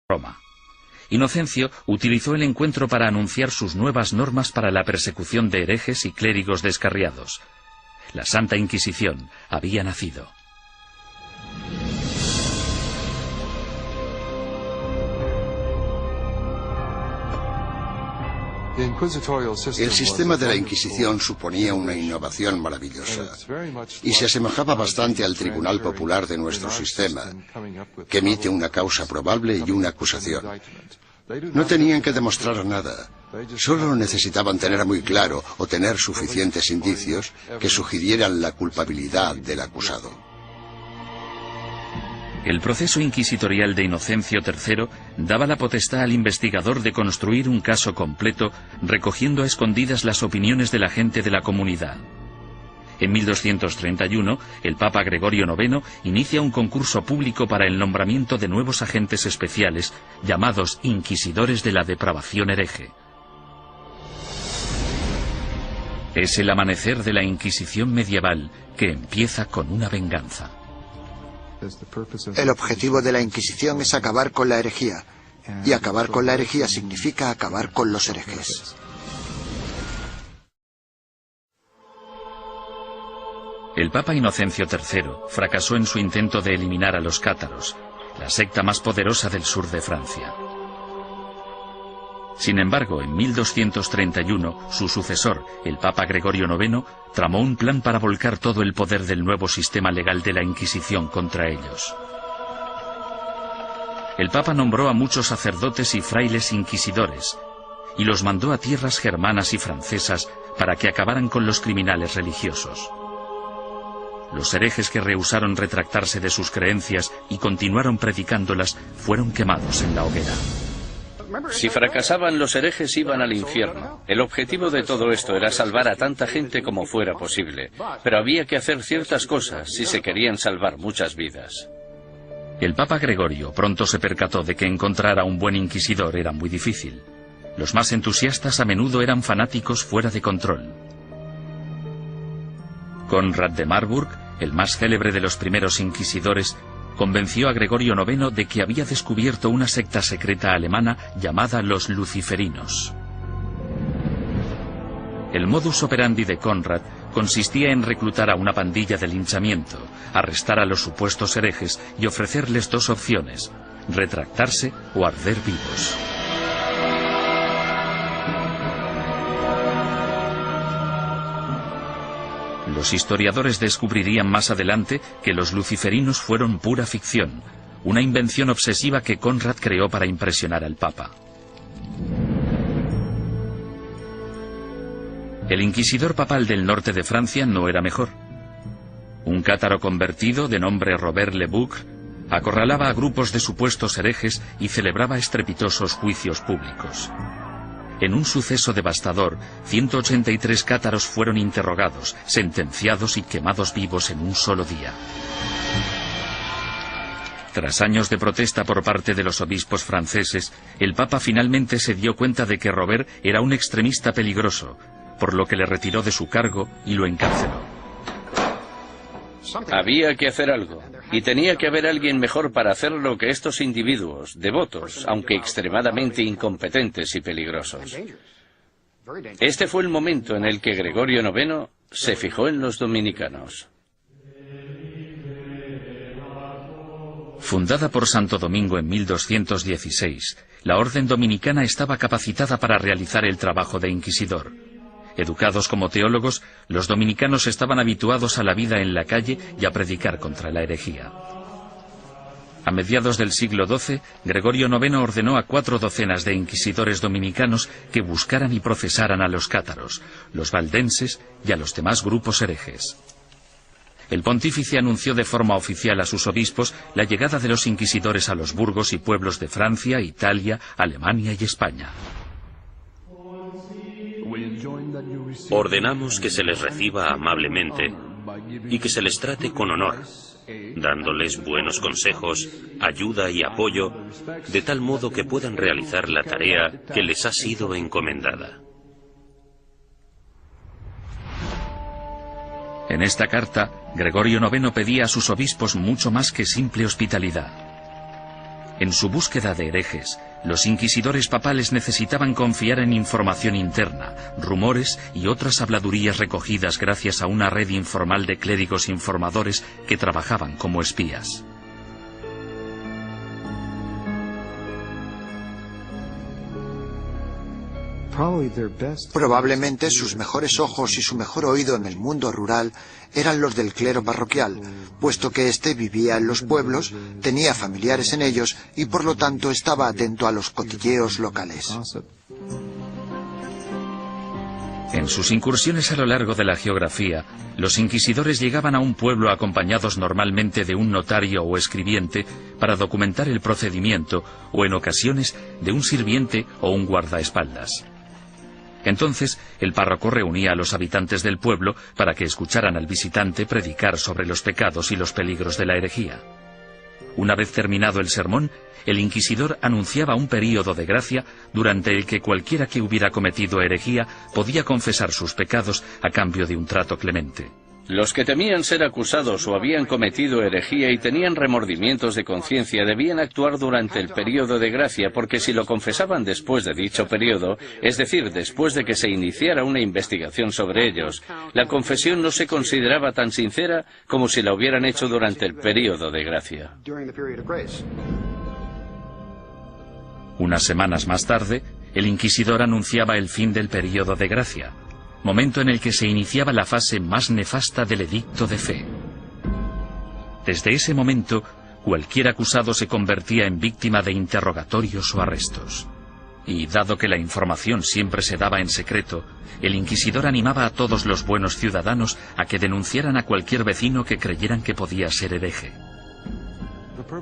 Roma. Inocencio utilizó el encuentro para anunciar sus nuevas normas para la persecución de herejes y clérigos descarriados. La Santa Inquisición había nacido. El sistema de la Inquisición suponía una innovación maravillosa y se asemejaba bastante al Tribunal Popular de nuestro sistema, que emite una causa probable y una acusación. No tenían que demostrar nada, solo necesitaban tener muy claro o tener suficientes indicios que sugirieran la culpabilidad del acusado. El proceso inquisitorial de Inocencio III daba la potestad al investigador de construir un caso completo, recogiendo a escondidas las opiniones de la gente de la comunidad. En 1231, el Papa Gregorio IX inicia un concurso público para el nombramiento de nuevos agentes especiales, llamados inquisidores de la depravación hereje. Es el amanecer de la Inquisición medieval, que empieza con una venganza. El objetivo de la Inquisición es acabar con la herejía, y acabar con la herejía significa acabar con los herejes. El Papa Inocencio III fracasó en su intento de eliminar a los cátaros, la secta más poderosa del sur de Francia. Sin embargo, en 1231, su sucesor, el Papa Gregorio IX, tramó un plan para volcar todo el poder del nuevo sistema legal de la Inquisición contra ellos. El Papa nombró a muchos sacerdotes y frailes inquisidores, y los mandó a tierras germanas y francesas para que acabaran con los criminales religiosos. Los herejes que rehusaron retractarse de sus creencias y continuaron predicándolas fueron quemados en la hoguera. Si fracasaban los herejes iban al infierno. El objetivo de todo esto era salvar a tanta gente como fuera posible, pero había que hacer ciertas cosas si se querían salvar muchas vidas. El Papa Gregorio pronto se percató de que encontrar a un buen inquisidor era muy difícil. Los más entusiastas a menudo eran fanáticos fuera de control. Conrad de Marburg, el más célebre de los primeros inquisidores, convenció a Gregorio IX de que había descubierto una secta secreta alemana llamada los luciferinos. El modus operandi de Conrad consistía en reclutar a una pandilla de linchamiento, arrestar a los supuestos herejes y ofrecerles dos opciones: retractarse o arder vivos. Los historiadores descubrirían más adelante que los luciferinos fueron pura ficción, una invención obsesiva que Conrad creó para impresionar al Papa. El inquisidor papal del norte de Francia no era mejor. Un cátaro convertido, de nombre Robert Le Boucq, acorralaba a grupos de supuestos herejes y celebraba estrepitosos juicios públicos. En un suceso devastador, 183 cátaros fueron interrogados, sentenciados y quemados vivos en un solo día. Tras años de protesta por parte de los obispos franceses, el Papa finalmente se dio cuenta de que Robert era un extremista peligroso, por lo que le retiró de su cargo y lo encarceló. Había que hacer algo, y tenía que haber alguien mejor para hacerlo que estos individuos, devotos, aunque extremadamente incompetentes y peligrosos. Este fue el momento en el que Gregorio IX se fijó en los dominicanos. Fundada por Santo Domingo en 1216, la orden dominicana estaba capacitada para realizar el trabajo de inquisidor. Educados como teólogos, los dominicanos estaban habituados a la vida en la calle y a predicar contra la herejía. A mediados del siglo XII, Gregorio IX ordenó a 4 docenas de inquisidores dominicanos que buscaran y procesaran a los cátaros, los valdenses y a los demás grupos herejes. El pontífice anunció de forma oficial a sus obispos la llegada de los inquisidores a los burgos y pueblos de Francia, Italia, Alemania y España. Ordenamos que se les reciba amablemente y que se les trate con honor, dándoles buenos consejos, ayuda y apoyo, de tal modo que puedan realizar la tarea que les ha sido encomendada. En esta carta, Gregorio IX pedía a sus obispos mucho más que simple hospitalidad. En su búsqueda de herejes, los inquisidores papales necesitaban confiar en información interna, rumores y otras habladurías recogidas gracias a una red informal de clérigos informadores que trabajaban como espías. Probablemente sus mejores ojos y su mejor oído en el mundo rural eran los del clero parroquial, puesto que éste vivía en los pueblos, tenía familiares en ellos y por lo tanto estaba atento a los cotilleos locales. En sus incursiones a lo largo de la geografía, los inquisidores llegaban a un pueblo acompañados normalmente de un notario o escribiente para documentar el procedimiento o en ocasiones de un sirviente o un guardaespaldas. Entonces, el párroco reunía a los habitantes del pueblo para que escucharan al visitante predicar sobre los pecados y los peligros de la herejía. Una vez terminado el sermón, el inquisidor anunciaba un período de gracia durante el que cualquiera que hubiera cometido herejía podía confesar sus pecados a cambio de un trato clemente. Los que temían ser acusados o habían cometido herejía y tenían remordimientos de conciencia debían actuar durante el período de gracia, porque si lo confesaban después de dicho período, es decir, después de que se iniciara una investigación sobre ellos, la confesión no se consideraba tan sincera como si la hubieran hecho durante el período de gracia. Unas semanas más tarde, el inquisidor anunciaba el fin del período de gracia, momento en el que se iniciaba la fase más nefasta del edicto de fe. Desde ese momento, cualquier acusado se convertía en víctima de interrogatorios o arrestos. Y dado que la información siempre se daba en secreto, el inquisidor animaba a todos los buenos ciudadanos a que denunciaran a cualquier vecino que creyeran que podía ser hereje.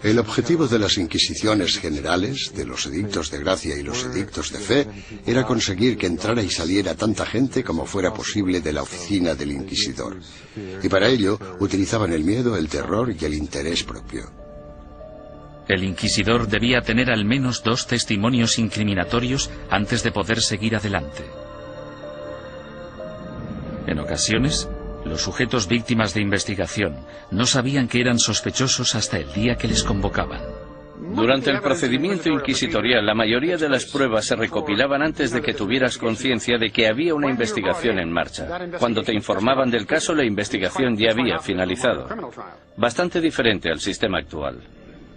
El objetivo de las inquisiciones generales, de los edictos de gracia y los edictos de fe, era conseguir que entrara y saliera tanta gente como fuera posible de la oficina del inquisidor. Y para ello utilizaban el miedo, el terror y el interés propio. El inquisidor debía tener al menos 2 testimonios incriminatorios antes de poder seguir adelante. En ocasiones, los sujetos víctimas de investigación no sabían que eran sospechosos hasta el día que les convocaban. Durante el procedimiento inquisitorial, la mayoría de las pruebas se recopilaban antes de que tuvieras conciencia de que había una investigación en marcha. Cuando te informaban del caso, la investigación ya había finalizado. Bastante diferente al sistema actual.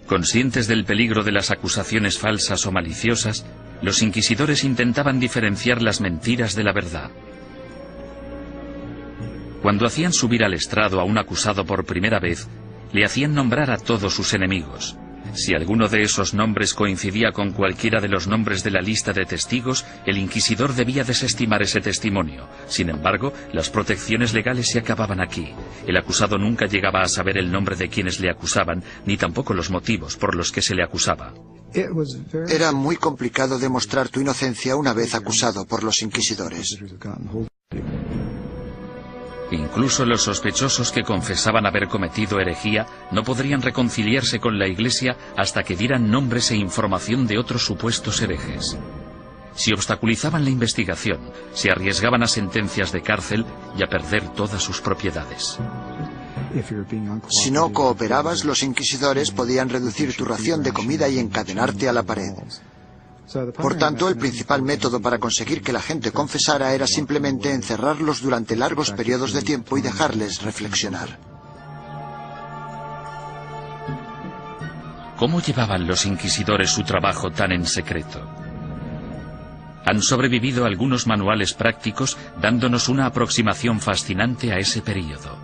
Conscientes del peligro de las acusaciones falsas o maliciosas, los inquisidores intentaban diferenciar las mentiras de la verdad. Cuando hacían subir al estrado a un acusado por primera vez, le hacían nombrar a todos sus enemigos. Si alguno de esos nombres coincidía con cualquiera de los nombres de la lista de testigos, el inquisidor debía desestimar ese testimonio. Sin embargo, las protecciones legales se acababan aquí. El acusado nunca llegaba a saber el nombre de quienes le acusaban, ni tampoco los motivos por los que se le acusaba. Era muy complicado demostrar tu inocencia una vez acusado por los inquisidores. Incluso los sospechosos que confesaban haber cometido herejía no podrían reconciliarse con la Iglesia hasta que dieran nombres e información de otros supuestos herejes. Si obstaculizaban la investigación, se arriesgaban a sentencias de cárcel y a perder todas sus propiedades. Si no cooperabas, los inquisidores podían reducir tu ración de comida y encadenarte a la pared. Por tanto, el principal método para conseguir que la gente confesara era simplemente encerrarlos durante largos periodos de tiempo y dejarles reflexionar. ¿Cómo llevaban los inquisidores su trabajo tan en secreto? Han sobrevivido algunos manuales prácticos dándonos una aproximación fascinante a ese período.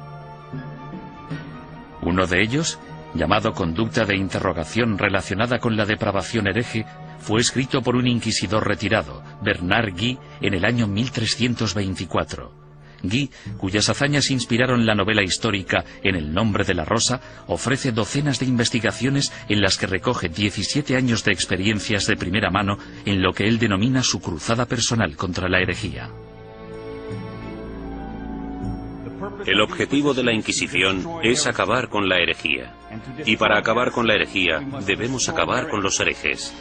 Uno de ellos, llamado Conducta de interrogación relacionada con la depravación hereje, fue escrito por un inquisidor retirado, Bernard Guy, en el año 1324. Guy, cuyas hazañas inspiraron la novela histórica En el nombre de la rosa, ofrece docenas de investigaciones en las que recoge 17 años de experiencias de primera mano en lo que él denomina su cruzada personal contra la herejía. El objetivo de la Inquisición es acabar con la herejía. Y para acabar con la herejía, debemos acabar con los herejes.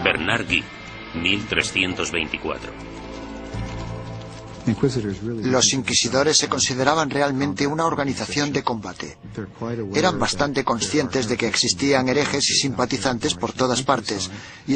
Bernard Guy, 1324. Los inquisidores se consideraban realmente una organización de combate. Eran bastante conscientes de que existían herejes y simpatizantes por todas partes, y